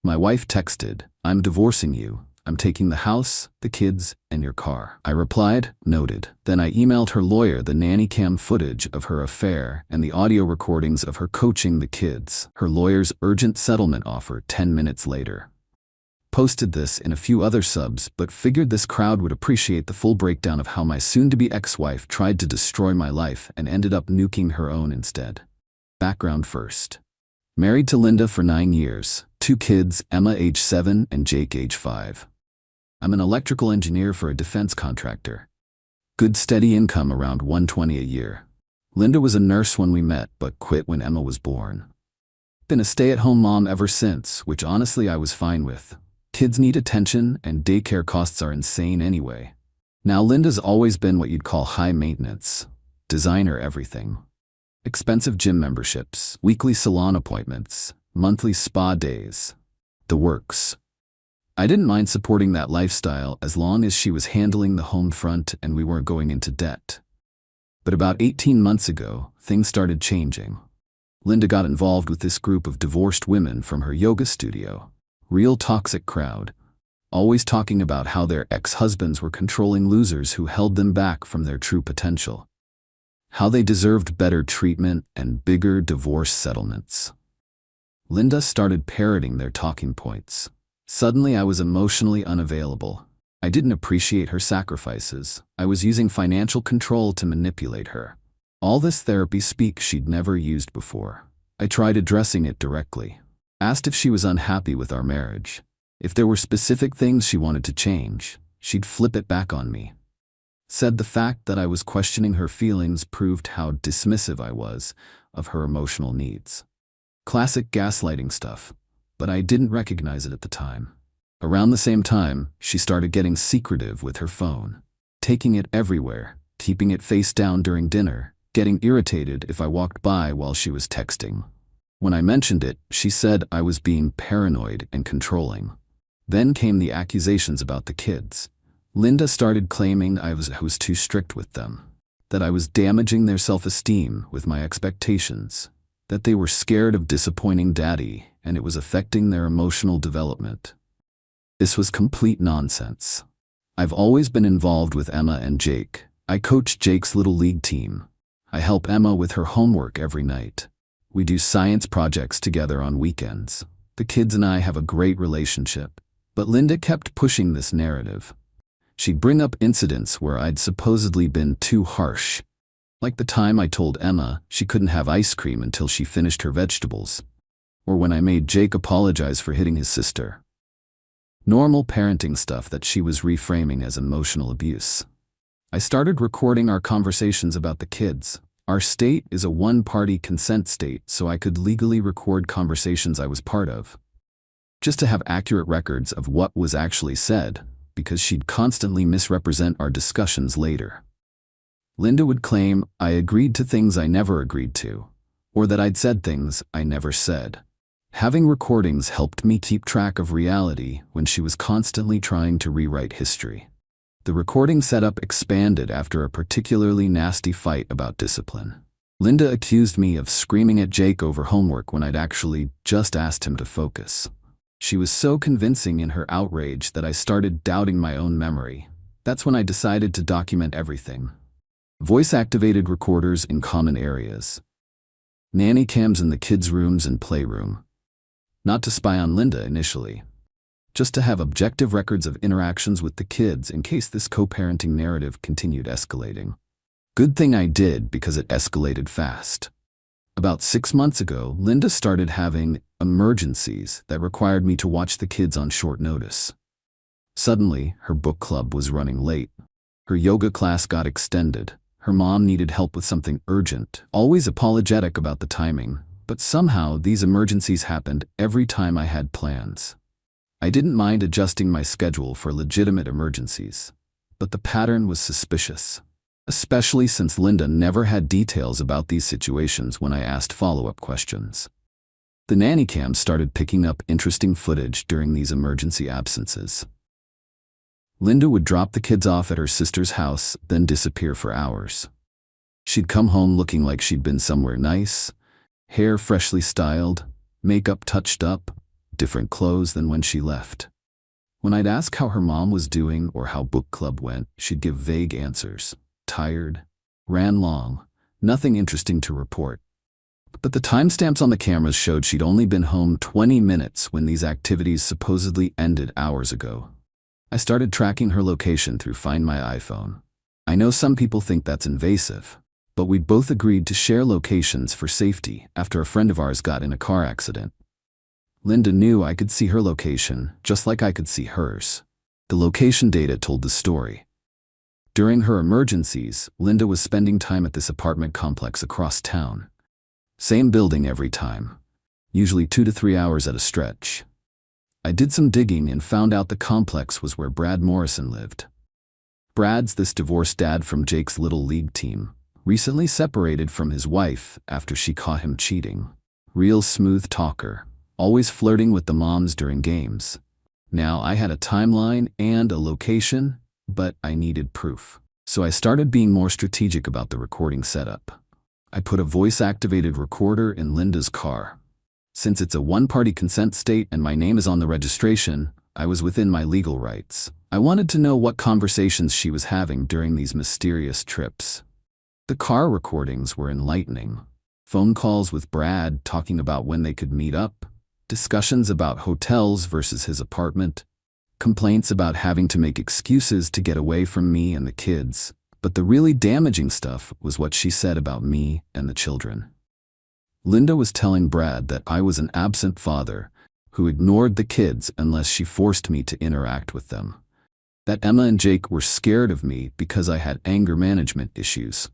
My wife texted, "I'm divorcing you. I'm taking the house, the kids, and your car." I replied, "Noted." Then I emailed her lawyer the nanny cam footage of her affair and the audio recordings of her coaching the kids. Her lawyer's urgent settlement offer 10 minutes later. Posted this in a few other subs, but figured this crowd would appreciate the full breakdown of how my soon-to-be ex-wife tried to destroy my life and ended up nuking her own instead. Background first. Married to Linda for 9 years, 2 kids, Emma age 7 and Jake age 5. I'm an electrical engineer for a defense contractor. Good steady income around $120 a year. Linda was a nurse when we met, but quit when Emma was born. Been a stay-at-home mom ever since, which honestly I was fine with. Kids need attention, and daycare costs are insane anyway. Now Linda's always been what you'd call high maintenance. Designer everything. Expensive gym memberships, weekly salon appointments, monthly spa days. The works. I didn't mind supporting that lifestyle as long as she was handling the home front and we weren't going into debt. But about 18 months ago, things started changing. Linda got involved with this group of divorced women from her yoga studio. Real toxic crowd. Always talking about how their ex-husbands were controlling losers who held them back from their true potential. How they deserved better treatment and bigger divorce settlements. Linda started parroting their talking points. Suddenly I was emotionally unavailable. I didn't appreciate her sacrifices. I was using financial control to manipulate her. All this therapy speak she'd never used before. I tried addressing it directly. Asked if she was unhappy with our marriage. If there were specific things she wanted to change, she'd flip it back on me. Said the fact that I was questioning her feelings proved how dismissive I was of her emotional needs. Classic gaslighting stuff, but I didn't recognize it at the time. Around the same time, she started getting secretive with her phone. Taking it everywhere, keeping it face down during dinner, getting irritated if I walked by while she was texting. When I mentioned it, she said I was being paranoid and controlling. Then came the accusations about the kids. Linda started claiming I was too strict with them, that I was damaging their self-esteem with my expectations, that they were scared of disappointing daddy and it was affecting their emotional development. This was complete nonsense. I've always been involved with Emma and Jake. I coach Jake's little league team. I help Emma with her homework every night. We do science projects together on weekends. The kids and I have a great relationship. But Linda kept pushing this narrative. She'd bring up incidents where I'd supposedly been too harsh. Like the time I told Emma she couldn't have ice cream until she finished her vegetables. Or when I made Jake apologize for hitting his sister. Normal parenting stuff that she was reframing as emotional abuse. I started recording our conversations about the kids. Our state is a one-party consent state, so I could legally record conversations I was part of. Just to have accurate records of what was actually said, because she'd constantly misrepresent our discussions later. Linda would claim I agreed to things I never agreed to, or that I'd said things I never said. Having recordings helped me keep track of reality when she was constantly trying to rewrite history. The recording setup expanded after a particularly nasty fight about discipline. Linda accused me of screaming at Jake over homework when I'd actually just asked him to focus. She was so convincing in her outrage that I started doubting my own memory. That's when I decided to document everything. Voice-activated recorders in common areas. Nanny cams in the kids' rooms and playroom. Not to spy on Linda initially. Just to have objective records of interactions with the kids in case this co-parenting narrative continued escalating. Good thing I did because it escalated fast. About 6 months ago, Linda started having emergencies that required me to watch the kids on short notice. Suddenly, her book club was running late. Her yoga class got extended. Her mom needed help with something urgent, always apologetic about the timing, but somehow these emergencies happened every time I had plans. I didn't mind adjusting my schedule for legitimate emergencies, but the pattern was suspicious, especially since Linda never had details about these situations when I asked follow-up questions. The nanny cam started picking up interesting footage during these emergency absences. Linda would drop the kids off at her sister's house, then disappear for hours. She'd come home looking like she'd been somewhere nice, hair freshly styled, makeup touched up, different clothes than when she left. When I'd ask how her mom was doing or how book club went, she'd give vague answers. Tired, ran long, nothing interesting to report. But the timestamps on the cameras showed she'd only been home 20 minutes when these activities supposedly ended hours ago. I started tracking her location through Find My iPhone. I know some people think that's invasive, but we'd both agreed to share locations for safety after a friend of ours got in a car accident. Linda knew I could see her location, just like I could see hers. The location data told the story. During her emergencies, Linda was spending time at this apartment complex across town. Same building every time, usually 2 to 3 hours at a stretch. I did some digging and found out the complex was where Brad Morrison lived. Brad's this divorced dad from Jake's Little League team, recently separated from his wife after she caught him cheating. Real smooth talker, always flirting with the moms during games. Now I had a timeline and a location, but I needed proof. So I started being more strategic about the recording setup. I put a voice-activated recorder in Linda's car. Since it's a one-party consent state and my name is on the registration, I was within my legal rights. I wanted to know what conversations she was having during these mysterious trips. The car recordings were enlightening. Phone calls with Brad talking about when they could meet up, discussions about hotels versus his apartment, complaints about having to make excuses to get away from me and the kids. But the really damaging stuff was what she said about me and the children. Linda was telling Brad that I was an absent father who ignored the kids unless she forced me to interact with them. That Emma and Jake were scared of me because I had anger management issues.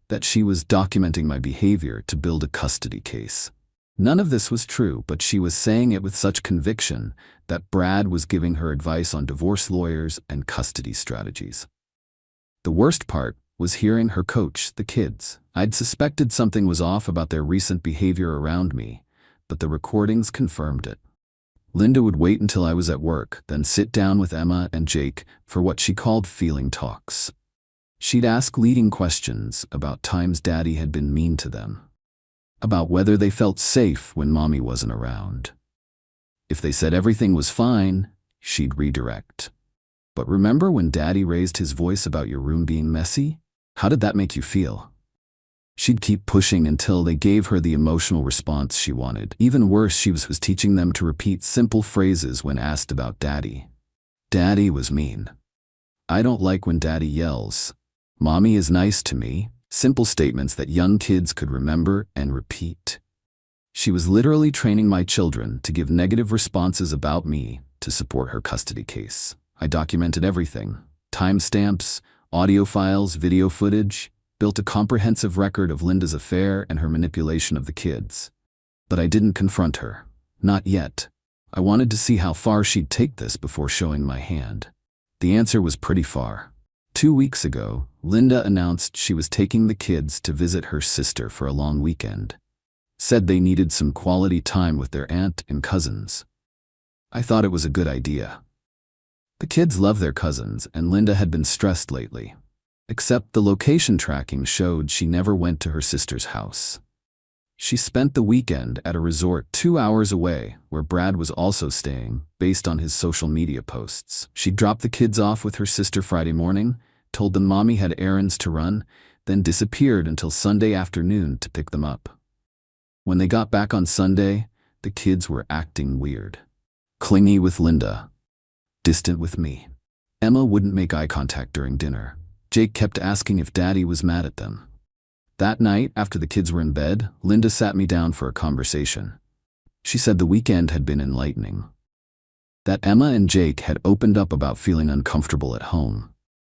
That she was documenting my behavior to build a custody case. None of this was true, but she was saying it with such conviction that Brad was giving her advice on divorce lawyers and custody strategies. The worst part was hearing her coach the kids. I'd suspected something was off about their recent behavior around me, but the recordings confirmed it. Linda would wait until I was at work, then sit down with Emma and Jake for what she called feeling talks. She'd ask leading questions about times Daddy had been mean to them, about whether they felt safe when Mommy wasn't around. If they said everything was fine, she'd redirect. But remember when Daddy raised his voice about your room being messy? How did that make you feel? She'd keep pushing until they gave her the emotional response she wanted. Even worse, she was teaching them to repeat simple phrases when asked about Daddy. Daddy was mean. I don't like when Daddy yells. Mommy is nice to me. Simple statements that young kids could remember and repeat. She was literally training my children to give negative responses about me to support her custody case. I documented everything. Timestamps, audio files, video footage, built a comprehensive record of Linda's affair and her manipulation of the kids. But I didn't confront her. Not yet. I wanted to see how far she'd take this before showing my hand. The answer was pretty far. 2 weeks ago, Linda announced she was taking the kids to visit her sister for a long weekend. Said they needed some quality time with their aunt and cousins. I thought it was a good idea. The kids love their cousins, and Linda had been stressed lately. Except the location tracking showed she never went to her sister's house. She spent the weekend at a resort 2 hours away, where Brad was also staying, based on his social media posts. She dropped the kids off with her sister Friday morning, told them Mommy had errands to run, then disappeared until Sunday afternoon to pick them up. When they got back on Sunday, the kids were acting weird. Clingy with Linda. Distant with me. Emma wouldn't make eye contact during dinner. Jake kept asking if Daddy was mad at them. That night, after the kids were in bed, Linda sat me down for a conversation. She said the weekend had been enlightening. That Emma and Jake had opened up about feeling uncomfortable at home.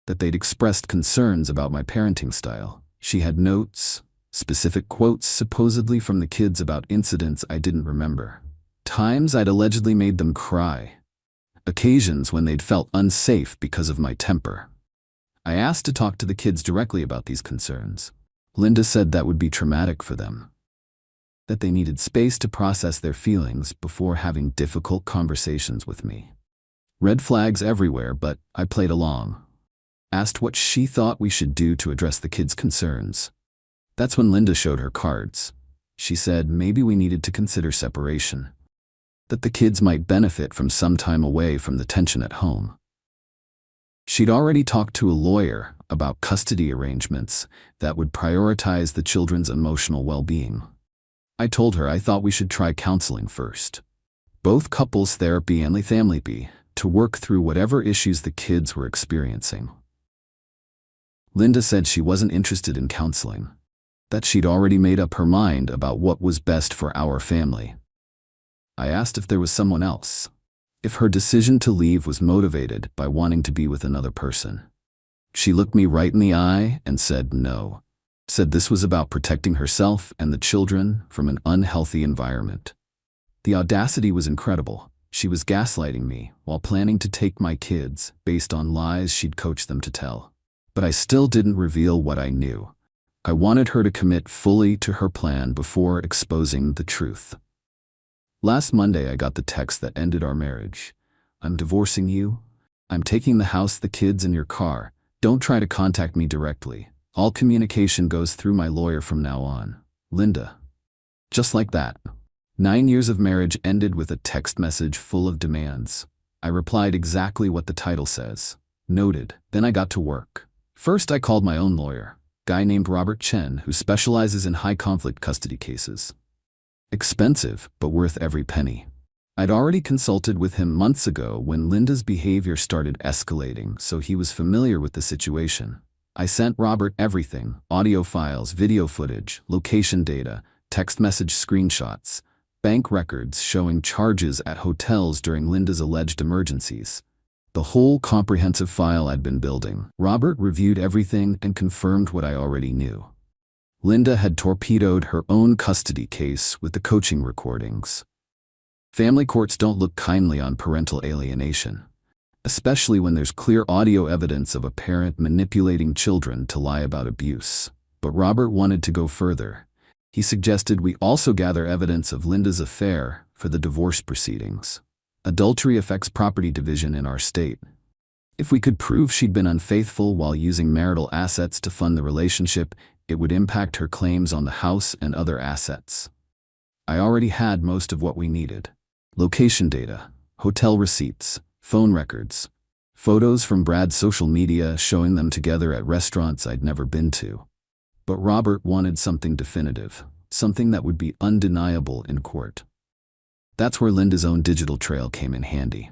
That they'd expressed concerns about my parenting style. She had notes, specific quotes supposedly from the kids about incidents I didn't remember. Times I'd allegedly made them cry. Occasions when they'd felt unsafe because of my temper. I asked to talk to the kids directly about these concerns. Linda said that would be traumatic for them. That they needed space to process their feelings before having difficult conversations with me. Red flags everywhere, but I played along. Asked what she thought we should do to address the kids' concerns. That's when Linda showed her cards. She said maybe we needed to consider separation. that the kids might benefit from some time away from the tension at home. She'd already talked to a lawyer about custody arrangements that would prioritize the children's emotional well-being. I told her I thought we should try counseling first. Both couples therapy and family to work through whatever issues the kids were experiencing. Linda said she wasn't interested in counseling, that she'd already made up her mind about what was best for our family. I asked if there was someone else, if her decision to leave was motivated by wanting to be with another person. She looked me right in the eye and said no, said this was about protecting herself and the children from an unhealthy environment. The audacity was incredible. She was gaslighting me while planning to take my kids based on lies she'd coached them to tell. But I still didn't reveal what I knew. I wanted her to commit fully to her plan before exposing the truth. Last Monday, I got the text that ended our marriage. I'm divorcing you. I'm taking the house, the kids, and your car. Don't try to contact me directly. All communication goes through my lawyer from now on. Linda. Just like that. 9 years of marriage ended with a text message full of demands. I replied exactly what the title says. Noted. Then I got to work. First, I called my own lawyer, guy named Robert Chen, who specializes in high-conflict custody cases. Expensive, but worth every penny. I'd already consulted with him months ago when Linda's behavior started escalating, so he was familiar with the situation. I sent Robert everything: audio files, video footage, location data, text message screenshots, bank records showing charges at hotels during Linda's alleged emergencies. The whole comprehensive file I'd been building. Robert reviewed everything and confirmed what I already knew. Linda had torpedoed her own custody case with the coaching recordings. Family courts don't look kindly on parental alienation, especially when there's clear audio evidence of a parent manipulating children to lie about abuse. But Robert wanted to go further. He suggested we also gather evidence of Linda's affair for the divorce proceedings. Adultery affects property division in our state. If we could prove she'd been unfaithful while using marital assets to fund the relationship, it would impact her claims on the house and other assets. I already had most of what we needed. Location data, hotel receipts, phone records, photos from Brad's social media showing them together at restaurants I'd never been to. But Robert wanted something definitive, something that would be undeniable in court. That's where Linda's own digital trail came in handy.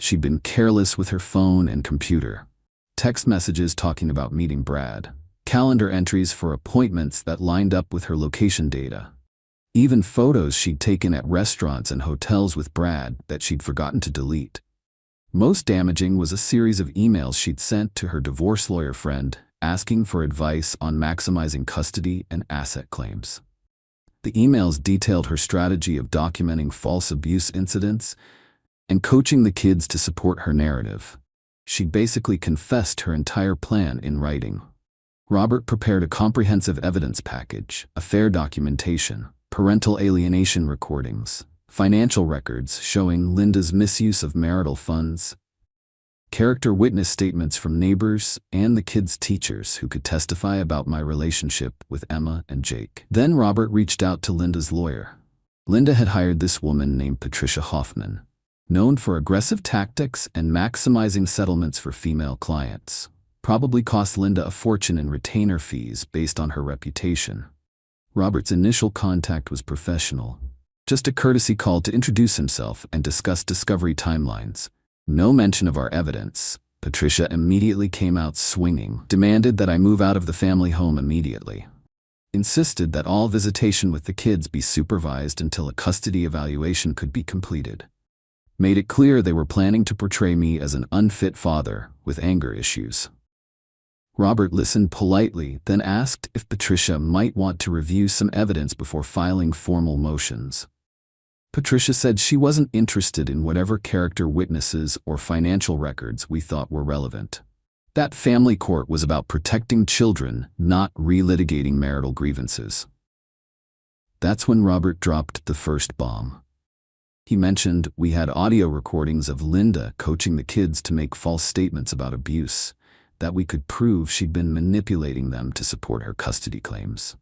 She'd been careless with her phone and computer. Text messages talking about meeting Brad. Calendar entries for appointments that lined up with her location data. Even photos she'd taken at restaurants and hotels with Brad that she'd forgotten to delete. Most damaging was a series of emails she'd sent to her divorce lawyer friend asking for advice on maximizing custody and asset claims. The emails detailed her strategy of documenting false abuse incidents and coaching the kids to support her narrative. She'd basically confessed her entire plan in writing. Robert prepared a comprehensive evidence package, affair documentation, parental alienation recordings, financial records showing Linda's misuse of marital funds, character witness statements from neighbors and the kids' teachers who could testify about my relationship with Emma and Jake. Then Robert reached out to Linda's lawyer. Linda had hired this woman named Patricia Hoffman, known for aggressive tactics and maximizing settlements for female clients. Probably cost Linda a fortune in retainer fees based on her reputation. Robert's initial contact was professional, just a courtesy call to introduce himself and discuss discovery timelines. No mention of our evidence. Patricia immediately came out swinging, demanded that I move out of the family home immediately. Insisted that all visitation with the kids be supervised until a custody evaluation could be completed. Made it clear they were planning to portray me as an unfit father with anger issues. Robert listened politely, then asked if Patricia might want to review some evidence before filing formal motions. Patricia said she wasn't interested in whatever character witnesses or financial records we thought were relevant. That family court was about protecting children, not relitigating marital grievances. That's when Robert dropped the first bomb. He mentioned we had audio recordings of Linda coaching the kids to make false statements about abuse, that we could prove she'd been manipulating them to support her custody claims.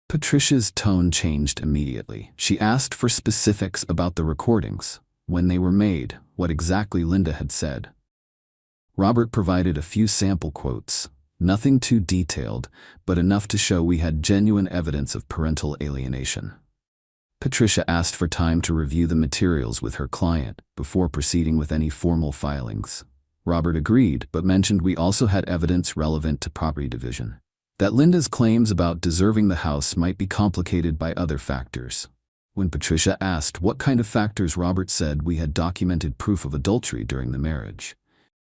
Patricia's tone changed immediately. She asked for specifics about the recordings, when they were made, what exactly Linda had said. Robert provided a few sample quotes, nothing too detailed, but enough to show we had genuine evidence of parental alienation. Patricia asked for time to review the materials with her client before proceeding with any formal filings. Robert agreed, but mentioned we also had evidence relevant to property division. That Linda's claims about deserving the house might be complicated by other factors. When Patricia asked what kind of factors, Robert said we had documented proof of adultery during the marriage,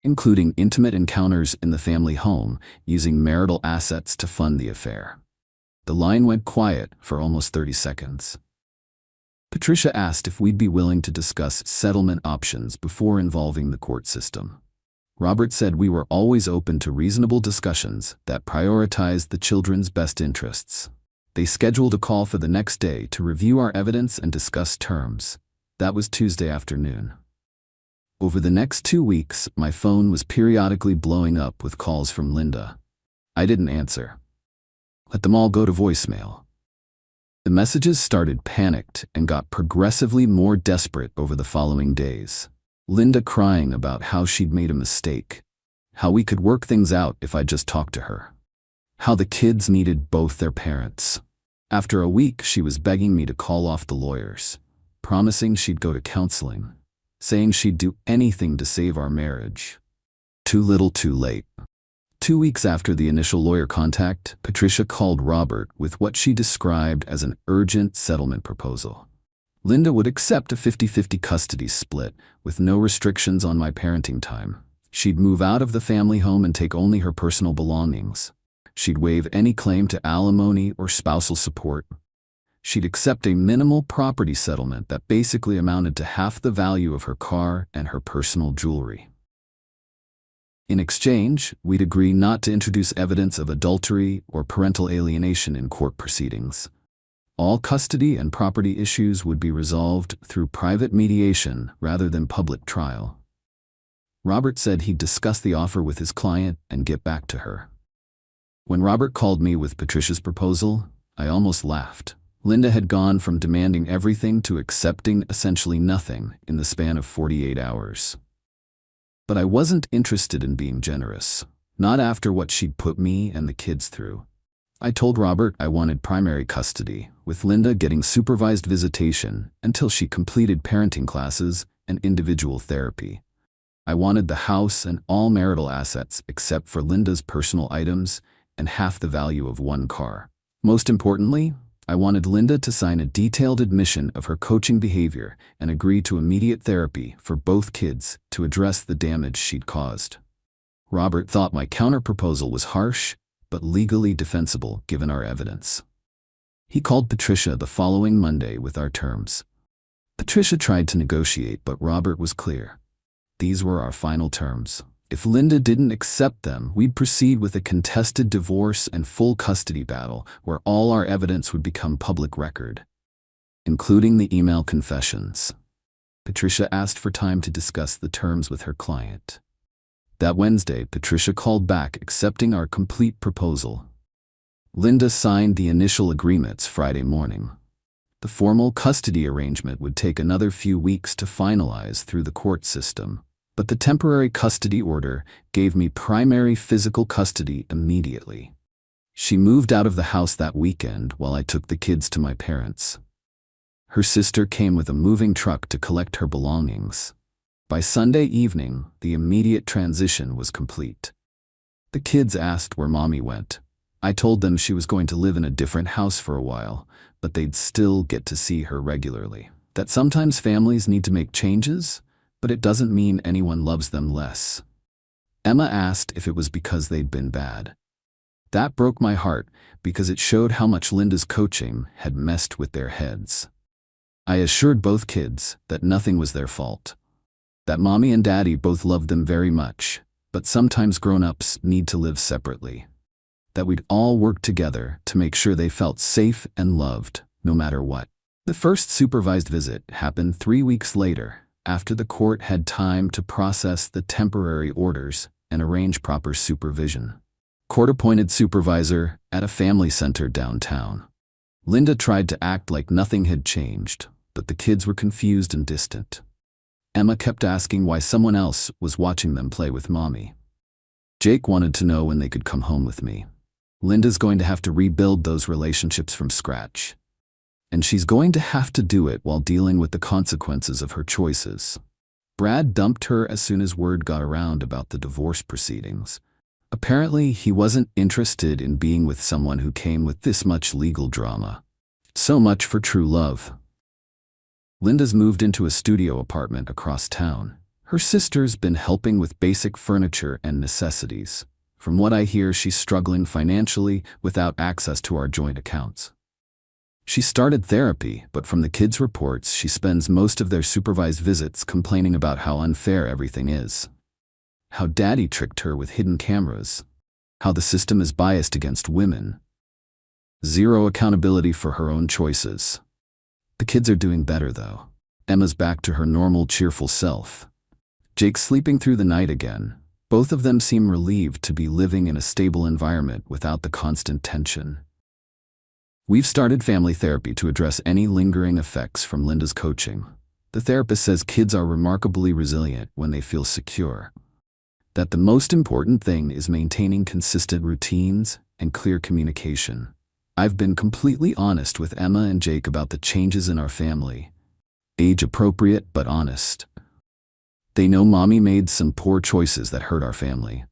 including intimate encounters in the family home, using marital assets to fund the affair. The line went quiet for almost 30 seconds. Patricia asked if we'd be willing to discuss settlement options before involving the court system. Robert said we were always open to reasonable discussions that prioritized the children's best interests. They scheduled a call for the next day to review our evidence and discuss terms. That was Tuesday afternoon. Over the next 2 weeks, my phone was periodically blowing up with calls from Linda. I didn't answer. Let them all go to voicemail. The messages started panicked and got progressively more desperate over the following days. Linda crying about how she'd made a mistake, how we could work things out if I just talked to her, how the kids needed both their parents. After a week, she was begging me to call off the lawyers, promising she'd go to counseling, saying she'd do anything to save our marriage. Too little, too late. 2 weeks after the initial lawyer contact, Patricia called Robert with what she described as an urgent settlement proposal. Linda would accept a 50-50 custody split with no restrictions on my parenting time. She'd move out of the family home and take only her personal belongings. She'd waive any claim to alimony or spousal support. She'd accept a minimal property settlement that basically amounted to half the value of her car and her personal jewelry. In exchange, we'd agree not to introduce evidence of adultery or parental alienation in court proceedings. All custody and property issues would be resolved through private mediation rather than public trial. Robert said he'd discuss the offer with his client and get back to her. When Robert called me with Patricia's proposal, I almost laughed. Linda had gone from demanding everything to accepting essentially nothing in the span of 48 hours. But I wasn't interested in being generous, not after what she'd put me and the kids through. I told Robert I wanted primary custody, with Linda getting supervised visitation until she completed parenting classes and individual therapy. I wanted the house and all marital assets except for Linda's personal items and half the value of one car. Most importantly, I wanted Linda to sign a detailed admission of her coaching behavior and agree to immediate therapy for both kids to address the damage she'd caused. Robert thought my counterproposal was harsh, but legally defensible given our evidence. He called Patricia the following Monday with our terms. Patricia tried to negotiate, but Robert was clear. These were our final terms. If Linda didn't accept them, we'd proceed with a contested divorce and full custody battle where all our evidence would become public record, including the email confessions. Patricia asked for time to discuss the terms with her client. That Wednesday, Patricia called back accepting our complete proposal. Linda signed the initial agreements Friday morning. The formal custody arrangement would take another few weeks to finalize through the court system, but the temporary custody order gave me primary physical custody immediately. She moved out of the house that weekend while I took the kids to my parents. Her sister came with a moving truck to collect her belongings. By Sunday evening, the immediate transition was complete. The kids asked where Mommy went. I told them she was going to live in a different house for a while, but they'd still get to see her regularly. That sometimes families need to make changes, but it doesn't mean anyone loves them less. Emma asked if it was because they'd been bad. That broke my heart because it showed how much Linda's coaching had messed with their heads. I assured both kids that nothing was their fault, that Mommy and Daddy both loved them very much, but sometimes grown-ups need to live separately, that we'd all work together to make sure they felt safe and loved, no matter what. The first supervised visit happened 3 weeks later, after the court had time to process the temporary orders and arrange proper supervision. Court-appointed supervisor at a family center downtown. Linda tried to act like nothing had changed, but the kids were confused and distant. Emma kept asking why someone else was watching them play with Mommy. Jake wanted to know when they could come home with me. Linda's going to have to rebuild those relationships from scratch. And she's going to have to do it while dealing with the consequences of her choices. Brad dumped her as soon as word got around about the divorce proceedings. Apparently, he wasn't interested in being with someone who came with this much legal drama. So much for true love. Linda's moved into a studio apartment across town. Her sister's been helping with basic furniture and necessities. From what I hear, she's struggling financially without access to our joint accounts. She started therapy, but from the kids' reports, she spends most of their supervised visits complaining about how unfair everything is. How Daddy tricked her with hidden cameras. How the system is biased against women. Zero accountability for her own choices. The kids are doing better, though. Emma's back to her normal, cheerful self. Jake's sleeping through the night again. Both of them seem relieved to be living in a stable environment without the constant tension. We've started family therapy to address any lingering effects from Linda's coaching. The therapist says kids are remarkably resilient when they feel secure. That the most important thing is maintaining consistent routines and clear communication. I've been completely honest with Emma and Jake about the changes in our family. Age-appropriate but honest. They know Mommy made some poor choices that hurt our family.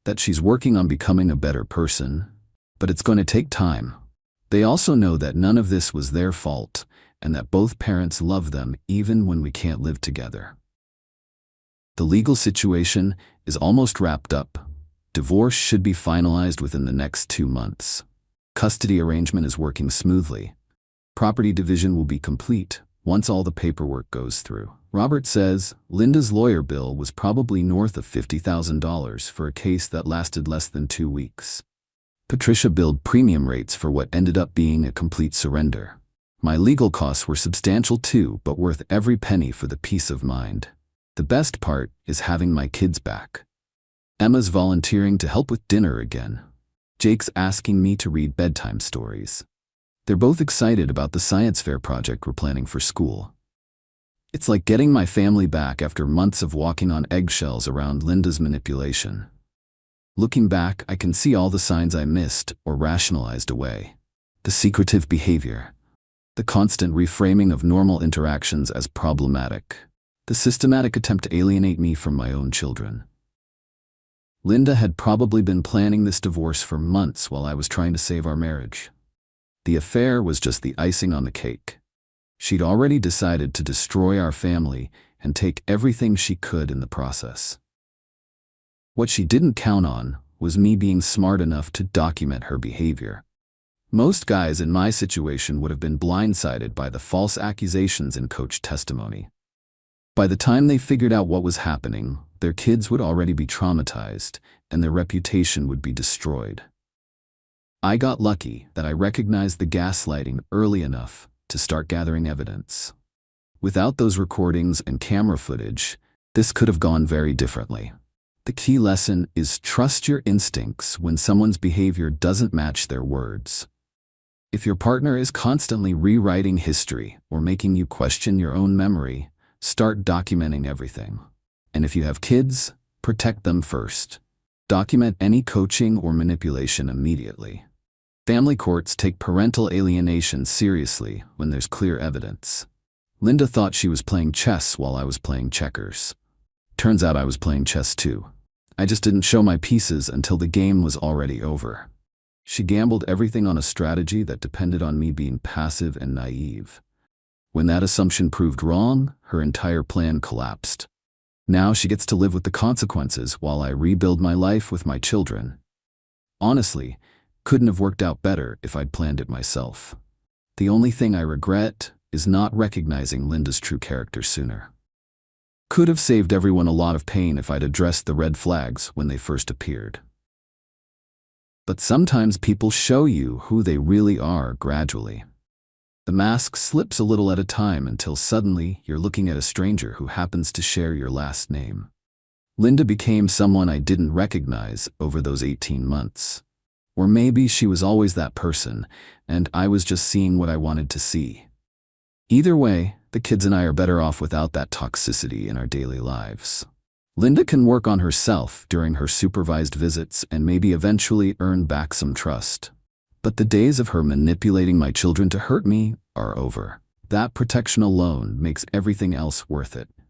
That she's working on becoming a better person, but it's going to take time. They also know that none of this was their fault and that both parents love them even when we can't live together. The legal situation is almost wrapped up. Divorce should be finalized within the next 2 months. Custody arrangement is working smoothly. Property division will be complete once all the paperwork goes through. Robert says Linda's lawyer bill was probably north of $50,000 for a case that lasted less than 2 weeks. Patricia billed premium rates for what ended up being a complete surrender. My legal costs were substantial too, but worth every penny for the peace of mind. The best part is having my kids back. Emma's volunteering to help with dinner again. Jake's asking me to read bedtime stories. They're both excited about the science fair project we're planning for school. It's like getting my family back after months of walking on eggshells around Linda's manipulation. Looking back, I can see all the signs I missed or rationalized away. The secretive behavior. The constant reframing of normal interactions as problematic. The systematic attempt to alienate me from my own children. Linda had probably been planning this divorce for months while I was trying to save our marriage. The affair was just the icing on the cake. She'd already decided to destroy our family and take everything she could in the process. What she didn't count on was me being smart enough to document her behavior. Most guys in my situation would have been blindsided by the false accusations in coach testimony. By the time they figured out what was happening, their kids would already be traumatized and their reputation would be destroyed. I got lucky that I recognized the gaslighting early enough to start gathering evidence. Without those recordings and camera footage, this could have gone very differently. The key lesson is trust your instincts when someone's behavior doesn't match their words. If your partner is constantly rewriting history or making you question your own memory, start documenting everything. And if you have kids, protect them first. Document any coaching or manipulation immediately. Family courts take parental alienation seriously when there's clear evidence. Linda thought she was playing chess while I was playing checkers. Turns out I was playing chess too. I just didn't show my pieces until the game was already over. She gambled everything on a strategy that depended on me being passive and naive. When that assumption proved wrong, her entire plan collapsed. Now she gets to live with the consequences while I rebuild my life with my children. Honestly, couldn't have worked out better if I'd planned it myself. The only thing I regret is not recognizing Linda's true character sooner. Could have saved everyone a lot of pain if I'd addressed the red flags when they first appeared. But sometimes people show you who they really are gradually. The mask slips a little at a time until suddenly you're looking at a stranger who happens to share your last name. Linda became someone I didn't recognize over those 18 months. Or maybe she was always that person, and I was just seeing what I wanted to see. Either way, the kids and I are better off without that toxicity in our daily lives. Linda can work on herself during her supervised visits and maybe eventually earn back some trust. But the days of her manipulating my children to hurt me are over. That protection alone makes everything else worth it.